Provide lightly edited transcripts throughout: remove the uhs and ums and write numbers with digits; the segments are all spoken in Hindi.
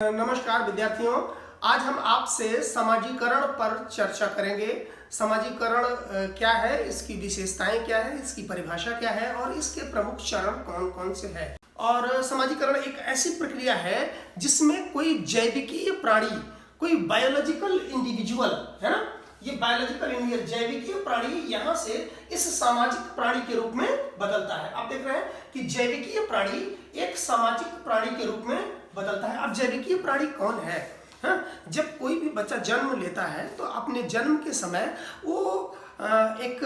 नमस्कार विद्यार्थियों, आज हम आपसे समाजीकरण पर चर्चा करेंगे। समाजीकरण क्या है, इसकी विशेषताएं क्या है, इसकी परिभाषा क्या है और इसके प्रमुख चरण कौन कौन से हैं। और समाजीकरण एक ऐसी प्रक्रिया है जिसमें कोई जैविकीय प्राणी, कोई बायोलॉजिकल इंडिविजुअल है ना, ये बायोलॉजिकल जैविकीय प्राणी यहाँ से इस सामाजिक प्राणी के रूप में बदलता है। आप देख रहे हैं कि जैविकीय प्राणी एक सामाजिक प्राणी के रूप में बदलता है। अब जैविकीय प्राणी कौन है? जब कोई भी बच्चा जन्म लेता है तो अपने जन्म के समय वो एक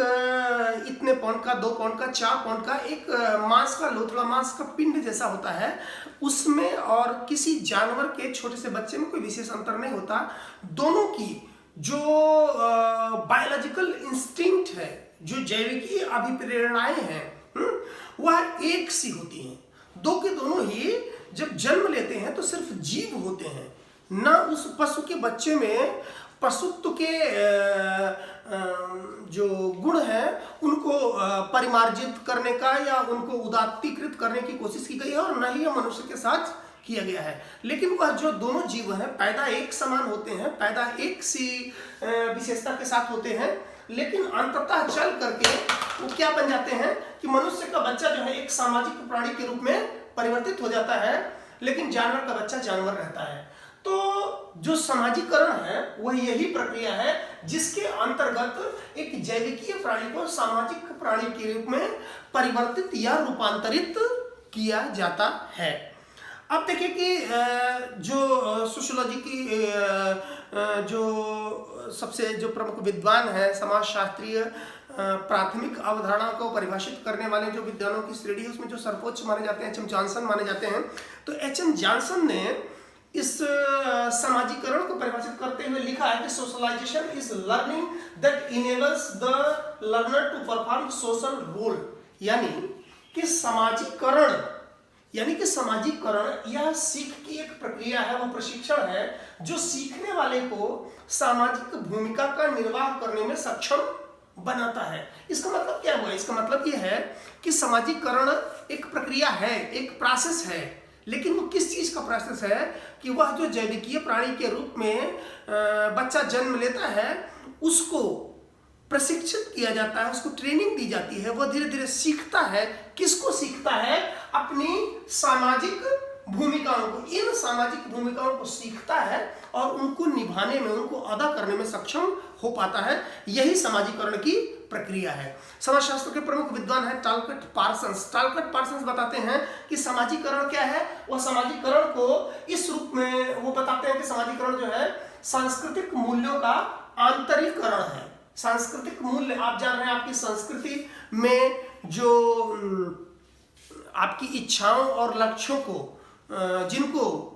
इतने पाउंड का, 2 पाउंड का, 4 पाउंड का एक मांस का, लोथड़ा मांस का पिंड जैसा होता है। उसमें और किसी जानवर के छोटे से बच्चे में कोई विशेष अंतर नहीं होता। दोनों की जो बायोलॉजिकल इंस्टिंक्ट है, जो जैविकीय अभिप्रेरणाएं हैं, वह एक सी होती हैं। दो के दोनों ही जब जन्म लेते हैं तो सिर्फ जीव होते हैं, ना उस पशु के बच्चे में पशुत्व के जो गुण हैं उनको परिमार्जित करने का या उनको उदात्तीकृत करने की कोशिश की गई है, और न ही यह मनुष्य के साथ किया गया है। लेकिन वह जो दोनों जीव हैं पैदा एक समान होते हैं, पैदा एक सी विशेषता के साथ होते हैं, लेकिन अंततः चल करके वो क्या बन जाते हैं कि मनुष्य का बच्चा जो है एक सामाजिक प्राणी के रूप में परिवर्तित हो जाता है, लेकिन जानवर का बच्चा जानवर रहता है। तो जो समाजीकरण है वह यही प्रक्रिया है जिसके अंतर्गत एक जैविकीय प्राणी को सामाजिक प्राणी के रूप में परिवर्तित या रूपांतरित किया जाता है। अब देखिए कि जो सोशियोलॉजी की जो सबसे जो प्रमुख विद्वान है, समाजशास्त्रीय प्राथमिक अवधारणा को परिभाषित करने वाले जो विद्वानों की श्रेणी है उसमें जो सर्वोच्च माने जाते हैं एच.एम. जॉनसन माने जाते हैं। तो एच.एम. जॉनसन ने इस समाजीकरण को परिभाषित करते हुए लिखा है कि socialization is learning that enables the learner to perform social role. यानी कि समाजीकरण यह सीख की एक प्रक्रिया है, वह प्रशिक्षण है जो सीखने वाले को सामाजिक भूमिका का निर्वाह करने में सक्षम बनाता है। इसका मतलब क्या हुआ? इसका मतलब यह है कि समाजीकरण एक प्रक्रिया है, एक प्रोसेस है, लेकिन वो किस चीज का प्रोसेस है कि वह जो जैविकीय प्राणी के रूप में बच्चा जन्म लेता है उसको प्रशिक्षित किया जाता है, उसको ट्रेनिंग दी जाती है, वह धीरे धीरे सीखता है। किसको सीखता है? अपनी सामाजिक भूमिकाओं को। इन सामाजिक भूमिकाओं को सीखता है और उनको निभाने में, उनको अदा करने में सक्षम हो पाता है। यही समाजीकरण की प्रक्रिया है। समाजशास्त्र के प्रमुख विद्वान है टालकट पार्सन्स। टालकट पार्सन्स बताते हैं कि समाजीकरण क्या है। वह समाजीकरण को इस रूप में वो बताते हैं कि समाजीकरण जो है सांस्कृतिक मूल्यों का आंतरीकरण है। सांस्कृतिक मूल्य, आप जान रहे हैं आपकी संस्कृति में जो आपकी इच्छाओं और लक्ष्यों को जिनको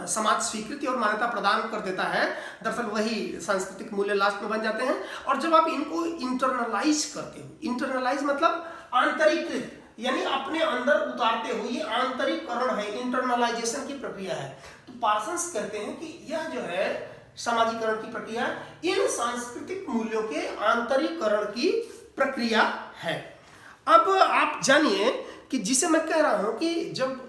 समाज स्वीकृति और मान्यता प्रदान कर देता है, दरअसल वही सांस्कृतिक मूल्य लास्ट में बन जाते हैं। और जब आप इनको इंटरनलाइज करते हो, इंटरनलाइज मतलब आंतरिकृत, यानी अपने अंदर उतारते हो, ये आंतरिकरण है, इंटरनलाइजेशन की प्रक्रिया है। तो पार्सन्स कहते हैं कि यह जो है समाजीकरण की प्रक्रिया इन सांस्कृतिक मूल्यों के आंतरिकरण की प्रक्रिया है। अब आप जानिए कि जिसे मैं कह रहा हूं कि जब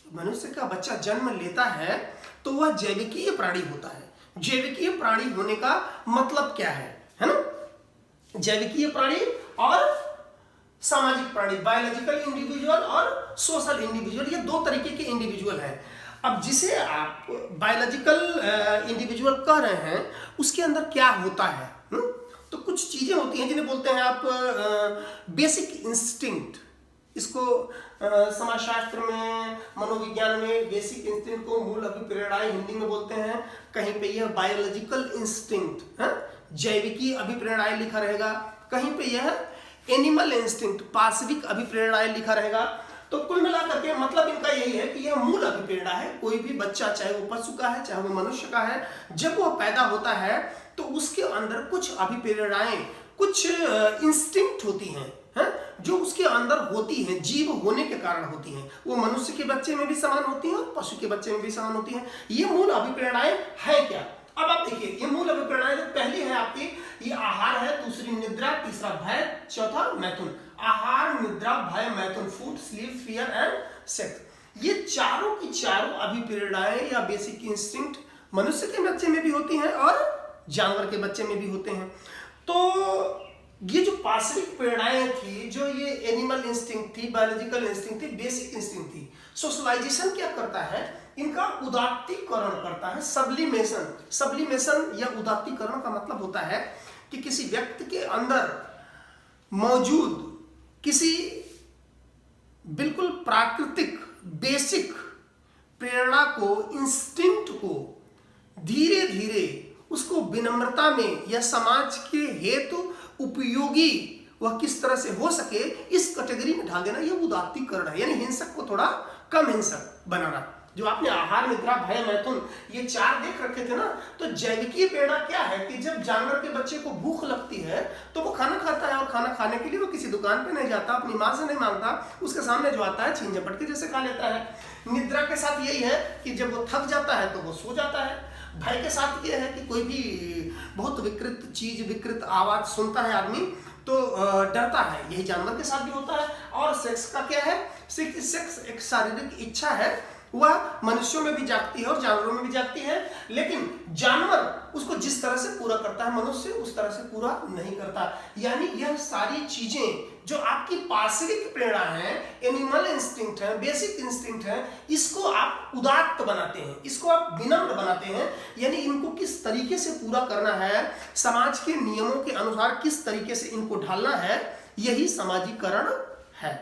मनुष्य का बच्चा जन्म लेता है तो वह जैविकीय प्राणी होता है। जैविकीय प्राणी होने का मतलब क्या है ना? जैविकीय प्राणी और सामाजिक प्राणी, बायोलॉजिकल इंडिविजुअल और सोशल इंडिविजुअल, ये दो तरीके के इंडिविजुअल हैं। अब जिसे आप बायोलॉजिकल इंडिविजुअल कह रहे हैं उसके अंदर क्या होता है? तो कुछ चीजें होती हैं जिन्हें बोलते हैं आप बेसिक इंस्टिंक्ट। इसको समाजशास्त्र में, मनोविज्ञान में बेसिक इंस्टिंक्ट को मूल अभिप्रेरणाएं हिंदी में बोलते हैं। कहीं पे यह बायोलॉजिकल इंस्टिंक्ट, जैविकीय अभिप्रेरणाएं लिखा रहेगा, कहीं पे यह एनिमल इंस्टिंक्ट, पाशविक अभिप्रेरणाएं लिखा रहेगा। तो कुल मिलाकर के मतलब इनका यही है कि यह मूल अभिप्रेरणा है। कोई भी बच्चा, चाहे वो पशु का है चाहे वो मनुष्य का है, जब वो पैदा होता है तो उसके अंदर कुछ अभिप्रेरणाएं, कुछ इंस्टिंक्ट होती हैं जो उसके अंदर होती हैं, जीव होने के कारण होती हैं। वो मनुष्य के बच्चे में भी समान होती हैं और पशु के बच्चे में भी समान होती हैं। ये मूल अभिप्रेरणाएं है क्या? अब आप देखिए, ये मूल अभिप्रेरणाएं जो पहली है आपकी, ये आहार है, दूसरी निद्रा, तीसरा भय, चौथा मैथुन। आहार, निद्रा, भय, मैथुन, food, sleep, fear and sex. ये चारों की चारों अभिप्रेरणाएं या बेसिक इंस्टिंक्ट मनुष्य के बच्चे में भी होती हैं और जानवर के बच्चे में भी होते हैं। तो ये जो पार्श्विक प्रेरणाएं थी, जो ये एनिमल इंस्टिंक्ट थी, बायोलॉजिकल इंस्टिंक्ट थी, बेसिक इंस्टिंक्ट थी, सोशलाइजेशन क्या करता है, इनका उदात्तीकरण करता है, सब्लिमेशन। सब्लिमेशन या उदात्तीकरण का मतलब होता है कि किसी व्यक्ति के अंदर मौजूद किसी बिल्कुल प्राकृतिक बेसिक प्रेरणा को, इंस्टिंक्ट को धीरे धीरे उसको विनम्रता में या समाज के हेतु उपयोगी वह किस तरह से हो सके इस कैटेगरी में ढाल देना, यह उदात्तीकरण है। यानी हिंसक को थोड़ा कम हिंसक बनाना। जो आपने आहार, निद्रा, भय, मैथुन ये 4 देख रखे थे ना, तो जैविकीय प्रेरणा क्या है कि जब जानवर के बच्चे को भूख लगती है तो वो खाना खाता है, और खाना खाने के लिए वो किसी दुकान पे नहीं जाता, अपनी माँ से नहीं मांगता, उसके सामने जो आता है छीन झपट के जैसे खा लेता है। निद्रा के साथ यही है कि जब वो थक जाता है तो वो सो जाता है। भय के साथ ये है कि कोई भी बहुत विकृत चीज, विकृत आवाज सुनता है आदमी तो डरता है, यही जानवर के साथ भी होता है। और सेक्स का क्या है, सेक्स एक शारीरिक इच्छा है, वह मनुष्यों में भी जागती है और जानवरों में भी जागती है, लेकिन जानवर उसको जिस तरह से पूरा करता है मनुष्य उस तरह से पूरा नहीं करता। यानी यह सारी चीजें जो आपकी पार्श्विक प्रेरणा है, एनिमल इंस्टिंक्ट है, बेसिक इंस्टिंक्ट है, इसको आप उदात्त बनाते हैं, इसको आप विनम्र बनाते हैं। यानी इनको किस तरीके से पूरा करना है, समाज के नियमों के अनुसार किस तरीके से इनको ढालना है, यही सामाजिकरण है।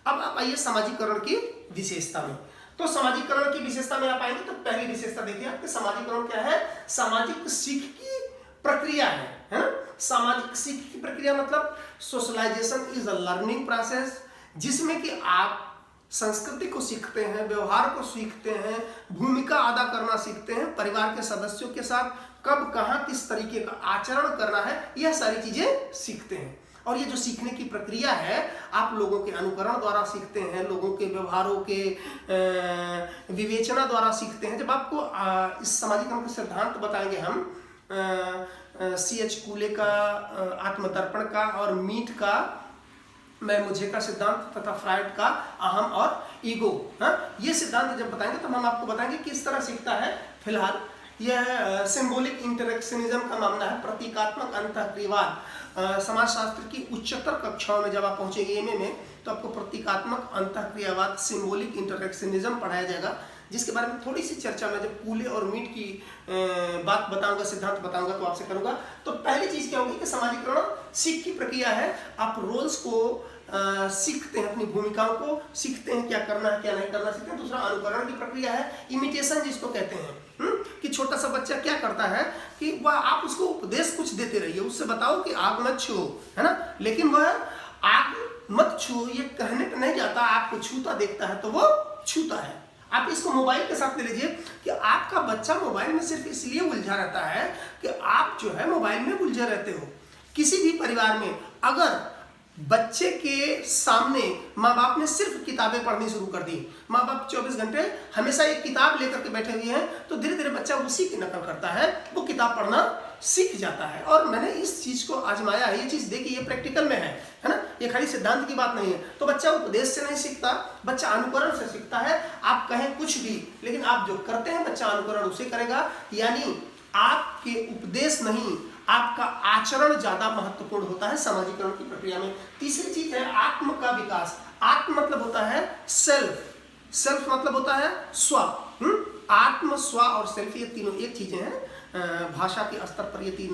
अब आप आइए सामाजिकरण की विशेषता में। तो सामाजिकरण की विशेषता में आप आएंगे तो पहली विशेषता देखिए आपके, सामाजिकरण क्या है, सामाजिक सीख की प्रक्रिया है ना। सामाजिक सीख की प्रक्रिया मतलब socialization is a learning process, जिसमें कि आप संस्कृति को सीखते हैं, व्यवहार को सीखते हैं, भूमिका अदा करना सीखते हैं, परिवार के सदस्यों के साथ कब कहाँ किस तरीके का आचरण करना है, यह सारी चीजें सीखते हैं। और ये जो सीखने की प्रक्रिया है आप लोगों के अनुकरण द्वारा सीखते हैं, लोगों के व्यवहारों के विवेचना द्वारा सीखते हैं। जब आपको इस सामाजिकरण के सिद्धांत बताएंगे हम, C.H. कूले का आत्मदर्पण का और मीट का मैं मुझे का सिद्धांत तथा फ्राइड का अहम और ईगो, ये सिद्धांत जब बताएंगे तो हम आपको बताएंगे किस तरह सीखता है। फिलहाल यह सिंबॉलिक इंटरेक्शनिज्म का मामला है, प्रतीकात्मक अंतःक्रियावाद। समाजशास्त्र की उच्चतर कक्षाओं में जब आप पहुंचेंगे एमए में तो आपको प्रतीकात्मक अंतःक्रियावाद, सिंबॉलिक इंटरेक्शनिज्म पढ़ाया जाएगा, जिसके बारे में थोड़ी सी चर्चा मैं जब कूले और मीट की बात बताऊंगा, सिद्धांत बताऊंगा तो आपसे करूंगा। तो पहली चीज क्या होगी कि सामाजिकरण सीख की प्रक्रिया है। आप रोल्स को सीखते हैं, अपनी भूमिकाओं को सीखते हैं, क्या करना है क्या नहीं करना सीखते हैं। दूसरा अनुकरण की प्रक्रिया है, इमिटेशन जिसको कहते हैं, कि छोटा सा बच्चा क्या करता है कि वह आप उसको उपदेश कुछ देते रहिए, उससे बताओ कि आग मत छू, है ना, लेकिन वह आग मत छू ये कहने पर नहीं जाता, आपको छूता देखता है तो वो छूता है। आप इसको मोबाइल के साथ ले लीजिए कि आपका बच्चा मोबाइल में सिर्फ इसलिए उलझा रहता है कि आप जो है मोबाइल में उलझे रहते हो। किसी भी परिवार में अगर बच्चे के सामने माँ बाप ने सिर्फ किताबें पढ़नी शुरू कर दी, माँ बाप 24 घंटे हमेशा एक किताब लेकर के बैठे हुए हैं, तो धीरे धीरे बच्चा उसी की नकल करता है, वो किताब पढ़ना सीख जाता है। और मैंने इस चीज को आजमाया है, ये चीज देखी, ये प्रैक्टिकल में है ना, ये खाली सिद्धांत की बात नहीं है। तो बच्चा उपदेश से नहीं सीखता, बच्चा अनुकरण से सीखता है। आप कहें कुछ भी, लेकिन आप जो करते हैं बच्चा अनुकरण उसे करेगा। यानी आपके उपदेश नहीं, आपका आचरण ज्यादा महत्वपूर्ण होता है सामाजिकरण की प्रक्रिया में। तीसरी चीज है आत्म का विकास। आत्म मतलब होता है सेल्फ, सेल्फ मतलब होता है स्व। आत्म, स्व और सेल्फ ये तीनों एक चीजें हैं। भाषा के स्तर पर ये 3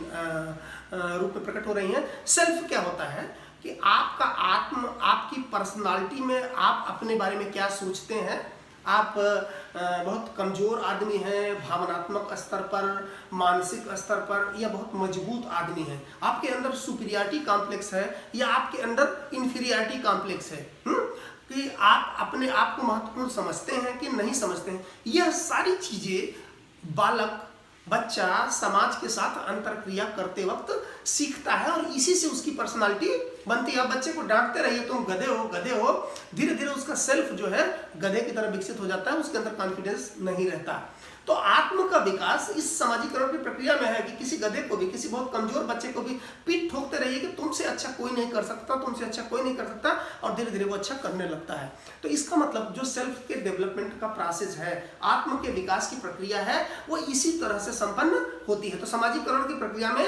रूप में प्रकट हो रही हैं। सेल्फ क्या होता है कि आपका आत्म, आपकी पर्सनालिटी में आप अपने बारे में क्या सोचते हैं। आप बहुत कमजोर आदमी हैं भावनात्मक स्तर पर, मानसिक स्तर पर, या बहुत मजबूत आदमी हैं, आपके अंदर सुपीरियरिटी कॉम्प्लेक्स है या आपके अंदर इंफीरियरिटी कॉम्प्लेक्स है, कि आप अपने आप को महत्वपूर्ण समझते हैं कि नहीं समझते हैं। यह सारी चीजें बालक, बच्चा समाज के साथ अंतरक्रिया करते वक्त सीखता है और इसी से उसकी पर्सनालिटी बनती है। आप बच्चे को डांटते रहिए तुम गधे हो गधे हो, धीरे धीरे उसका सेल्फ जो है गधे की तरह विकसित हो जाता है, उसके अंदर कॉन्फिडेंस नहीं रहता। तो आत्म का विकास इस समाजीकरण की प्रक्रिया में है कि किसी गधे को भी, किसी बहुत कमजोर बच्चे को भी पीठ ठोकते रहिए कि तुमसे अच्छा कोई नहीं कर सकता, तुमसे अच्छा कोई नहीं कर सकता, और धीरे धीरे वो अच्छा करने लगता है। तो इसका मतलब जो सेल्फ के डेवलपमेंट का प्रोसेस है, आत्म के विकास की प्रक्रिया है, वो इसी तरह से संपन्न होती है। तो समाजीकरण की प्रक्रिया में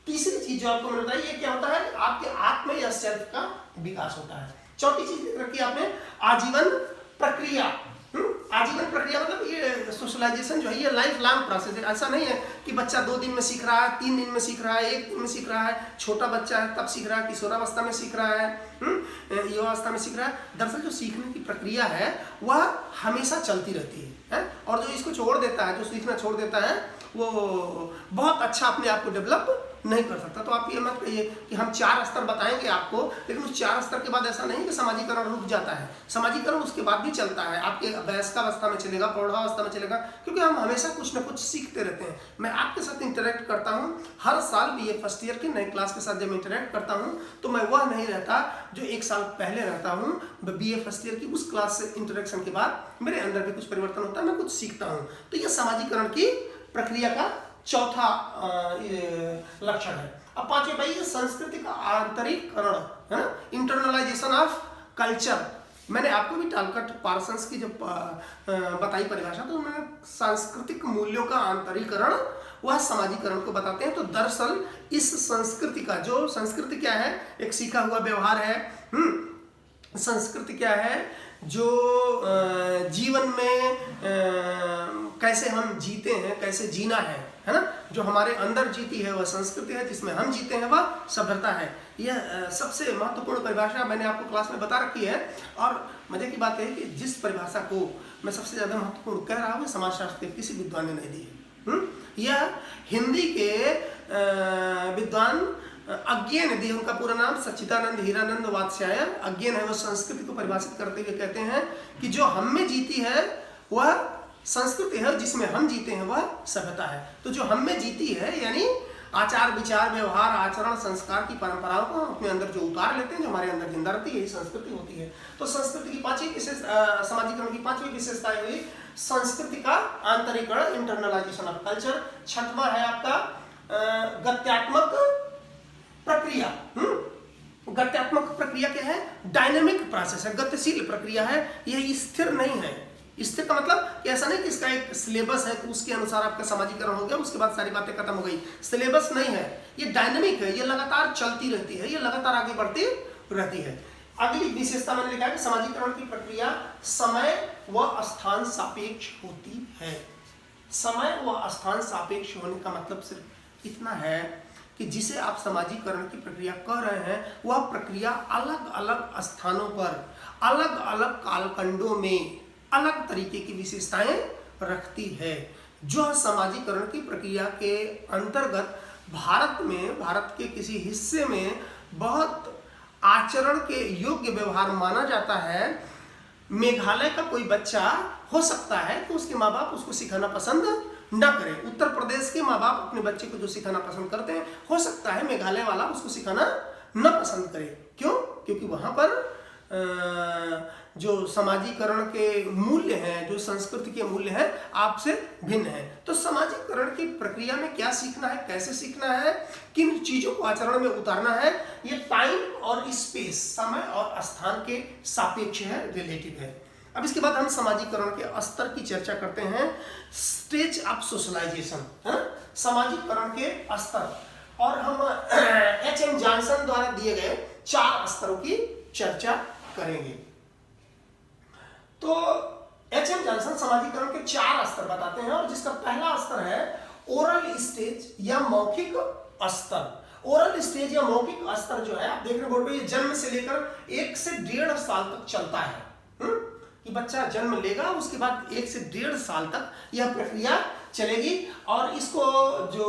तीसरी चीज जो आपको मैंने बताई, ये क्या होता है, आपके आत्म या सेल्फ का विकास होता है। चौथी चीज लिख रखी है आपने, आजीवन प्रक्रिया। आजीवन प्रक्रिया मतलब ये सोशलाइजेशन जो है ये लाइफ लॉन्ग प्रोसेस है। ऐसा नहीं है कि बच्चा 2 दिन में सीख रहा है, 3 दिन में सीख रहा है, 1 दिन में सीख रहा है, छोटा बच्चा है तब सीख रहा है, किशोरावस्था में सीख रहा है, युवावस्था में सीख रहा है। दरअसल जो सीखने की प्रक्रिया है वह हमेशा चलती रहती है, और जो इसको छोड़ देता है, जो सीखना छोड़ देता है, वो बहुत अच्छा अपने आप को डेवलप नहीं कर सकता। तो आप ये मत कहिए कि हम 4 स्तर बताएंगे आपको, लेकिन उस 4 स्तर के बाद ऐसा नहीं कि समाजीकरण रुक जाता है। समाजीकरण उसके बाद भी चलता है, आपके वयस्कावस्था में चलेगा, प्रौढ़ावस्था में चलेगा, क्योंकि हम हमेशा कुछ ना कुछ सीखते रहते हैं। मैं आपके साथ इंटरेक्ट करता हूँ हर साल BA फर्स्ट ईयर के नए क्लास के साथ जब इंटरेक्ट करता हूँ तो मैं वह नहीं रहता जो 1 साल पहले रहता हूँ। BA फर्स्ट ईयर की उस क्लास से इंटरेक्शन के बाद मेरे अंदर भी कुछ परिवर्तन होता है, मैं कुछ सीखता हूँ। तो यह समाजीकरण की प्रक्रिया का चौथा लक्षण है। अब पांचवें भाई, संस्कृति का आंतरिकरण है ना, इंटरनलाइजेशन ऑफ कल्चर। मैंने आपको भी टालकट पार्सन्स की जब बताई परिभाषा, तो मैंने सांस्कृतिक मूल्यों का आंतरिकरण वह समाजीकरण को बताते हैं। तो दरअसल इस संस्कृति का, जो संस्कृति क्या है, एक सीखा हुआ व्यवहार है। संस्कृति क्या है, जो जीवन में कैसे हम जीते हैं, कैसे जीना है ना, जो हमारे अंदर जीती है वह संस्कृति है, जिसमें हम जीते हैं वह सभ्यता है। यह सबसे महत्वपूर्ण परिभाषा मैंने आपको क्लास में बता रखी है। और मजे की बात है कि जिस परिभाषा को मैं सबसे ज़्यादा महत्वपूर्ण कह रहा हूँ, समाजशास्त्र के किसी विद्वान ने नहीं दी है। यह हिंदी के विद्वान अज्ञे ने दी। उनका पूरा नाम सच्चिदानंद हीरानंद वात्स्याय। अज्ञे है वो संस्कृति को परिभाषित करते हुए कहते हैं कि जो हम में जीती है वह संस्कृति है, जिसमें हम जीते हैं वह सभ्यता है। तो जो हम में जीती है यानी आचार विचार व्यवहार आचरण संस्कार की परंपराओं को हम अपने अंदर जो उतार लेते हैं, जो हमारे अंदर जिंदा रहती है, यही संस्कृति होती है। तो संस्कृति की पांचवी विशेष समाजीकरण की पांचवी विशेषताएं हुई संस्कृति का आंतरिकरण, इंटरनलाइजेशन ऑफ कल्चर। छठवां है आपका गत्यात्मक प्रक्रिया। गत्यात्मक प्रक्रिया क्या है, डायनेमिक प्रोसेस है, गतिशील प्रक्रिया है, यह स्थिर नहीं है। स्थिर का मतलब कि ऐसा नहीं कि इसका एक सिलेबस है कि उसके अनुसार आपका समाजीकरण हो गया, उसके बाद सारी बातें खत्म हो गई। सिलेबस नहीं है, ये डायनेमिक है, ये लगातार चलती रहती है, ये लगातार आगे बढ़ती रहती है। अगली विशेषता मैंने लिखा है कि समाजीकरण की प्रक्रिया समय व स्थान सापेक्ष होती है। समय व स्थान सापेक्ष होने का मतलब सिर्फ इतना है कि जिसे आप समाजीकरण की प्रक्रिया कर रहे हैं, वह प्रक्रिया अलग अलग स्थानों पर, अलग अलग कालखंडों में अलग तरीके की विशेषताएं रखती है। जो समाजीकरण की प्रक्रिया के अंतर्गत भारत में, भारत के किसी हिस्से में बहुत आचरण के योग्य व्यवहार माना जाता है। मेघालय का कोई बच्चा हो सकता है कि उसके माँ बाप उसको सिखाना पसंद न करें। उत्तर प्रदेश के माँ बाप अपने बच्चे को जो सिखाना पसंद करते हैं, हो सकता है मेघालय वाला उसको सिखाना न पसंद करे। क्यों? क्योंकि वहां पर जो समाजीकरण के मूल्य हैं, जो संस्कृति के मूल्य हैं, आपसे भिन्न है। तो समाजीकरण की प्रक्रिया में क्या सीखना है, कैसे सीखना है, किन चीजों को आचरण में उतारना है, ये टाइम और स्पेस, समय और स्थान के सापेक्ष है, रिलेटिव है। अब इसके बाद हम समाजीकरण के स्तर की चर्चा करते हैं, स्टेज ऑफ सोशलाइजेशन, समाजीकरण के स्तर। और हम H.M. जॉनसन द्वारा दिए गए 4 स्तरों की चर्चा करेंगे। तो H.M. जॉनसन समाजीकरण के 4 स्तर बताते हैं, और जिसका पहला स्तर है ओरल स्टेज या मौखिक स्तर। ओरल स्टेज या मौखिक स्तर जो है, आप देख रहे बोर्ड पे, ये जन्म से लेकर 1 से 1.5 साल तक चलता है। कि बच्चा जन्म लेगा, उसके बाद 1 से 1.5 साल तक यह प्रक्रिया चलेगी। और इसको जो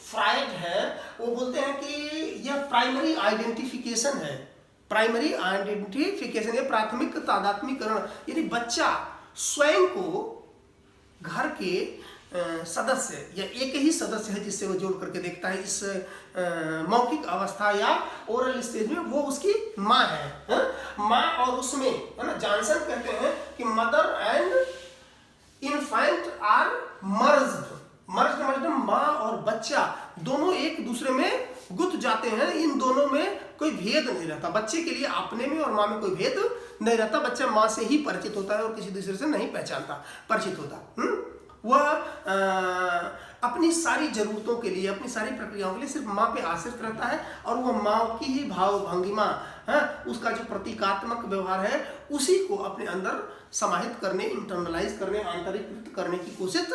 फ्रायड है वो बोलते हैं कि यह प्राइमरी आइडेंटिफिकेशन है। प्राइमरी आइडेंटिफिकेशन, ये प्राथमिक तादात्मीकरण, यानी बच्चा स्वयं को घर के सदस्य या एक ही सदस्य है जिससे वो जोड़ करके देखता है। इस मौखिक अवस्था या ओरल स्टेज में वो उसकी माँ है, माँ, और उसमें है ना, जॉनसन कहते हैं कि mother and infant are merged, merged मतलब माँ और बच्चा दोनों एक दूसरे में गुथ जाते हैं, इन दोनों में कोई भेद नहीं रहता। बच्चे के लिए अपने में और माँ में कोई भेद नहीं रहता, बच्चा माँ से ही परिचित होता है और किसी दूसरे से नहीं पहचानता परिचित होता। वह अपनी सारी जरूरतों के लिए, अपनी सारी प्रक्रियाओं के लिए सिर्फ माँ पे आश्रित रहता है, और वह माँ की ही भाव भंगिमा है, उसका जो प्रतीकात्मक व्यवहार है उसी को अपने अंदर समाहित करने, इंटरनलाइज करने, आंतरिकृत करने की कोशिश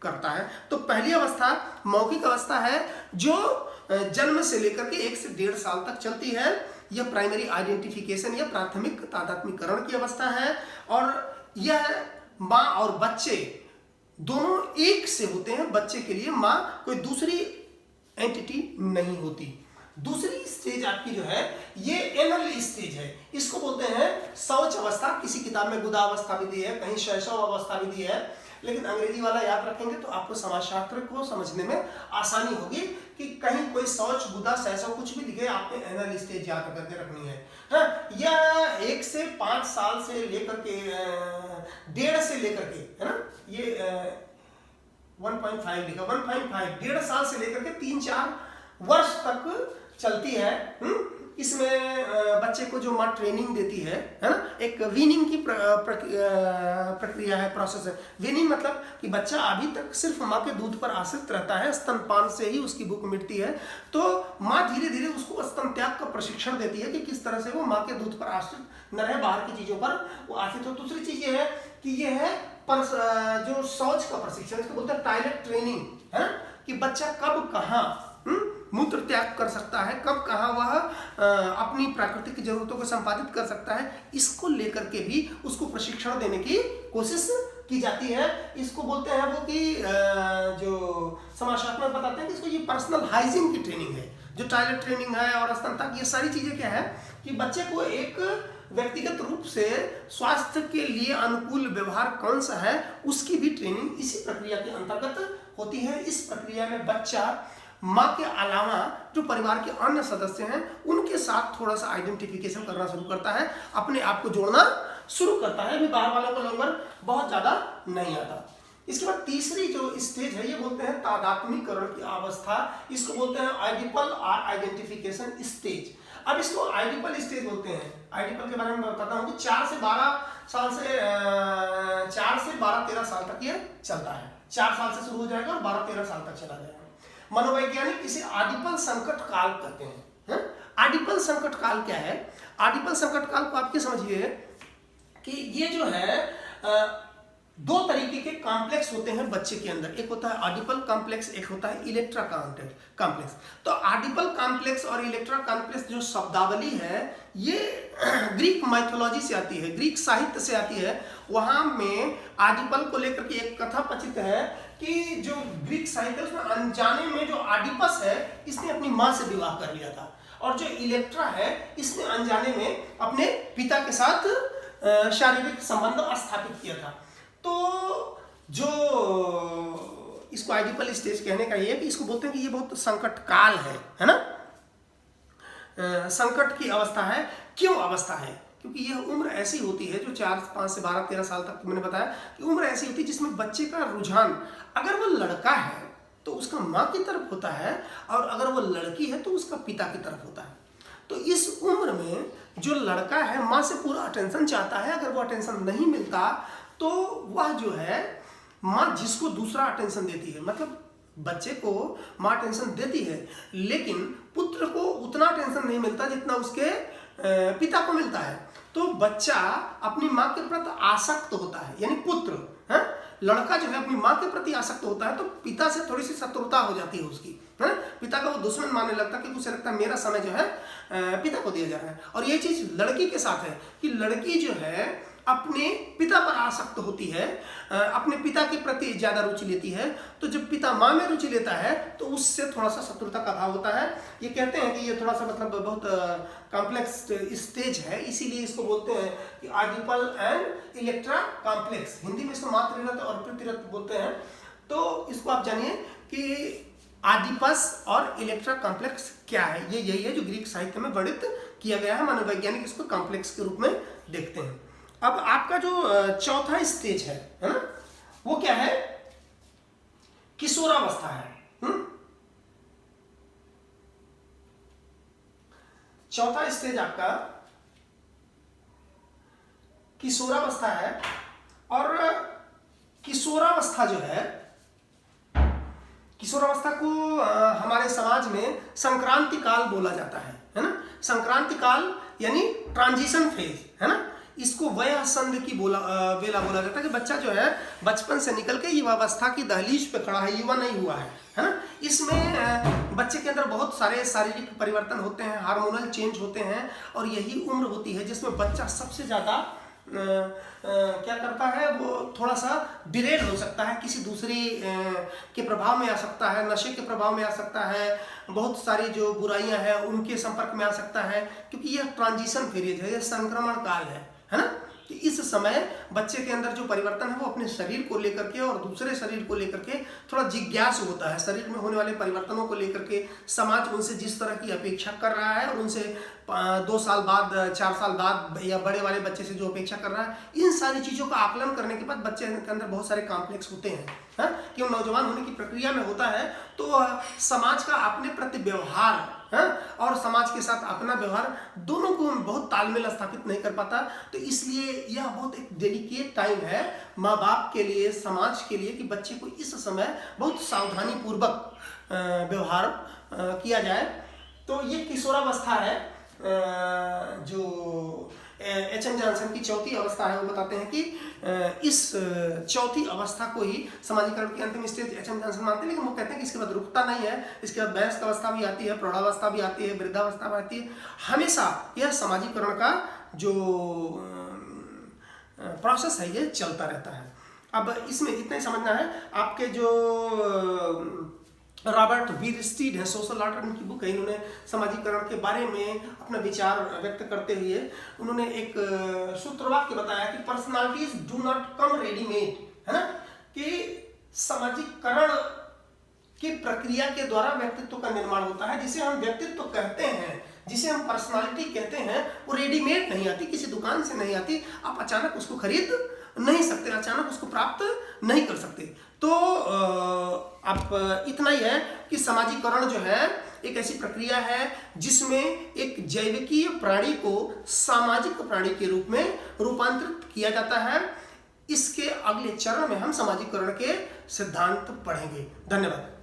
करता है। तो पहली अवस्था मौखिक अवस्था है जो जन्म से लेकर के 1 से 1.5 साल तक चलती है। यह प्राइमरी आइडेंटिफिकेशन या प्राथमिक तादात्म्यकरण की अवस्था है, और यह माँ और बच्चे दोनों एक से होते हैं। बच्चे के लिए माँ कोई दूसरी एंटिटी नहीं होती। दूसरी स्टेज आपकी जो है ये एनल स्टेज है, इसको बोलते हैं शौच अवस्था। किसी किताब में गुदा अवस्था भी दी है, कहीं शैशव अवस्था भी दी है, लेकिन अंग्रेजी वाला याद रखेंगे तो आपको समाजशास्त्र को समझने में आसानी होगी कि कहीं कोई शौच, गुदा, शैशव कुछ भी दिखे, आपने एनल स्टेज याद करके रखनी है। यह 1 से 5 साल से लेकर के 1.5 से लेकर के, है ना, ये 1.5 लिखा, 1.5 1.5 साल से लेकर के 3-4 वर्ष तक चलती है। इसमें बच्चे को जो माँ ट्रेनिंग देती है ना, एक वीनिंग की प्रक्रिया है, प्रोसेस है। वीनिंग मतलब कि बच्चा अभी तक सिर्फ माँ के दूध पर आश्रित रहता है, स्तनपान से ही उसकी भूख मिटती है, तो माँ धीरे धीरे उसको स्तन त्याग का प्रशिक्षण देती है कि किस तरह से वो माँ के दूध पर आश्रित न रहे, बाहर की चीजों पर वो आश्रित हो। दूसरी चीज ये है कि ये है जो शौच का प्रशिक्षण, इसको बोलते हैं टॉयलेट ट्रेनिंग, है ना, कि बच्चा कब कहाँ मूत्र त्याग कर सकता है, कब कहाँ वह अपनी प्राकृतिक जरूरतों को संपादित कर सकता है, इसको लेकर के भी उसको प्रशिक्षण देने की कोशिश की जाती है। इसको बोलते हैं वो कि जो समाजशास्त्र में बताते हैं कि इसको ये पर्सनल हाइजीन की ट्रेनिंग है, जो टॉयलेट ट्रेनिंग है और स्तन तक, ये सारी चीजें क्या है कि बच्चे को एक व्यक्तिगत रूप से स्वास्थ्य के लिए अनुकूल व्यवहार कौन सा है उसकी भी ट्रेनिंग इसी प्रक्रिया के अंतर्गत होती है। इस प्रक्रिया में बच्चा माँ के अलावा जो परिवार के अन्य सदस्य हैं उनके साथ थोड़ा सा आइडेंटिफिकेशन करना शुरू करता है, अपने आप को जोड़ना शुरू करता है। अभी बाहर वालों का नंबर बहुत ज्यादा नहीं आता। इसके बाद तीसरी जो स्टेज है ये बोलते हैं तादात्म्यकरण की अवस्था, इसको बोलते हैं आइडिपल और आइडेंटिफिकेशन स्टेज। अब इसको आइडिपल स्टेज बोलते हैं। आइडिपल के बारे में बताता हूँ कि 4 से 12 साल से 13 साल तक ये चलता है। 4 साल से शुरू हो जाएगा और 12-13 साल तक चला जाएगा। मनोवैज्ञानिक इसे आदिपल संकट काल कहते हैं। आदिपल संकट काल क्या है? आदिपल संकट काल को आपके समझिए कि ये जो है 2 तरीके के कॉम्प्लेक्स होते हैं बच्चे के अंदर, एक होता है आदिपल कॉम्प्लेक्स, एक होता है इलेक्ट्रा कॉम्प्लेक्स। तो आदिपल कॉम्प्लेक्स और इलेक्ट्रा कॉम्प्लेक्स जो शब्दावली है ये ग्रीक माइथोलॉजी से आती है, ग्रीक साहित्य से आती है। वहां में आदिपल को लेकर के एक कथा प्रचित है कि जो ग्रीक साहित्य है उसमें अनजाने में जो आदिपस है इसने अपनी माँ से विवाह कर लिया था, और जो इलेक्ट्रा है इसने अनजाने में अपने पिता के साथ शारीरिक संबंध स्थापित किया था। तो जो इसको आइडिपल स्टेज कहने का ये है कि इसको बोलते हैं कि ये बहुत संकट काल है ना, संकट की अवस्था है। क्यों अवस्था है? क्योंकि यह उम्र ऐसी होती है जो 4-5 से 12-13 साल तक मैंने बताया कि उम्र ऐसी होती है जिसमें बच्चे का रुझान, अगर वो लड़का है तो उसका माँ की तरफ होता है, और अगर वो लड़की है तो उसका पिता की तरफ होता है। तो इस उम्र में जो लड़का है माँ से पूरा अटेंशन चाहता है, अगर वो अटेंशन नहीं मिलता तो वह जो है माँ जिसको दूसरा अटेंशन देती है, मतलब बच्चे को माँ अटेंशन देती है, लेकिन पुत्र को उतना अटेंशन नहीं मिलता जितना उसके पिता को मिलता है। तो बच्चा अपनी माँ के प्रति आसक्त होता है, यानी पुत्र है, लड़का जो है अपनी माँ के प्रति आसक्त होता है, तो पिता से थोड़ी सी शत्रुता हो जाती है उसकी, है, पिता का वो दुश्मन मानने लगता है, क्योंकि उसे लगता है मेरा समय जो है पिता को दिया जा रहा है। और ये चीज लड़की के साथ है कि लड़की जो है अपने पिता पर आसक्त होती है, अपने पिता के प्रति ज्यादा रुचि लेती है। तो जब पिता माँ में रुचि लेता है तो उससे थोड़ा सा शत्रुता का भाव होता है। ये कहते हैं कि ये थोड़ा सा मतलब बहुत कॉम्प्लेक्स स्टेज है, इसीलिए इसको बोलते हैं कि आदिपल एंड इलेक्ट्रा कॉम्प्लेक्स। हिंदी में इसको मातृरथ और पितृरथ बोलते हैं। तो इसको आप जानिए कि आदिपस और इलेक्ट्रा कॉम्प्लेक्स क्या है। ये यही है जो ग्रीक साहित्य में वर्णित किया गया है। मनोवैज्ञानिक इसको कॉम्प्लेक्स के रूप में देखते हैं। अब आपका जो चौथा स्टेज है ना, वो क्या है? किशोरावस्था है। चौथा स्टेज आपका किशोरावस्था है। और किशोरावस्था जो है, किशोरावस्था को हमारे समाज में संक्रांति काल बोला जाता है ना। संक्रांति काल यानी ट्रांजिशन फेज, है ना। इसको वयः संध की वेला बोला जाता है कि बच्चा जो है बचपन से निकल के युवावस्था की दहलीज पे खड़ा है, युवा नहीं हुआ है ना। इसमें बच्चे के अंदर बहुत सारे शारीरिक परिवर्तन होते हैं, हार्मोनल चेंज होते हैं, और यही उम्र होती है जिसमें बच्चा सबसे ज़्यादा क्या करता है, वो थोड़ा सा डिरेल हो सकता है, किसी दूसरी के प्रभाव में आ सकता है, नशे के प्रभाव में आ सकता है, बहुत सारी जो बुराइयां हैं उनके संपर्क में आ सकता है, क्योंकि यह ट्रांजिशन पीरियड है, यह संक्रमण काल है ना। कि इस समय बच्चे के अंदर जो परिवर्तन है वो अपने शरीर को लेकर के और दूसरे शरीर को लेकर के थोड़ा जिज्ञासु होता है। शरीर में होने वाले परिवर्तनों को लेकर के समाज उनसे जिस तरह की अपेक्षा कर रहा है, और उनसे 2 साल बाद, 4 साल बाद, या बड़े वाले बच्चे से जो अपेक्षा कर रहा है, इन सारी चीज़ों का आकलन करने के बाद बच्चे के अंदर बहुत सारे कॉम्प्लेक्स होते हैं, हाँ? कि वो नौजवान होने की प्रक्रिया में होता है, तो समाज का अपने प्रति व्यवहार, हाँ, और समाज के साथ अपना व्यवहार, दोनों को बहुत तालमेल स्थापित नहीं कर पाता। तो इसलिए यह बहुत एक डेलिकेट टाइम है माँ बाप के लिए, समाज के लिए, कि बच्चे को इस समय बहुत सावधानी पूर्वक व्यवहार किया जाए। तो ये किशोरावस्था है। जो एच.एम. जॉनसन की चौथी अवस्था है, वो बताते हैं कि इस चौथी अवस्था को ही समाजीकरण की अंतिम स्टेज एच.एम. जॉनसन मानते हैं, लेकिन वो कहते हैं कि इसके बाद रुकता नहीं है, इसके बाद वयस्क अवस्था भी आती है, प्रौढ़ावस्था भी आती है, वृद्धावस्था भी आती है। हमेशा यह समाजीकरण का जो प्रोसेस है ये चलता रहता है। अब इसमें इतना ही समझना है, आपके जो रॉबर्ट बीरस्टीड है, सोशल आर्ट, उनकी बुक है, इन्होंने समाजीकरण के बारे में अपना विचार व्यक्त करते हुए उन्होंने एक सूत्रवाक्य बताया कि personalities do not come readymade, है ना। कि समाजीकरण की प्रक्रिया के द्वारा व्यक्तित्व का निर्माण होता है। जिसे हम व्यक्तित्व कहते हैं, जिसे हम पर्सनालिटी कहते हैं, वो रेडीमेड नहीं आती, किसी दुकान से नहीं आती। आप अचानक उसको खरीद नहीं सकते, अचानक उसको प्राप्त नहीं कर सकते। तो आप इतना ही है कि समाजीकरण जो है एक ऐसी प्रक्रिया है जिसमें एक जैविकीय प्राणी को सामाजिक प्राणी के रूप में रूपांतरित किया जाता है। इसके अगले चरण में हम समाजीकरण के सिद्धांत पढ़ेंगे। धन्यवाद।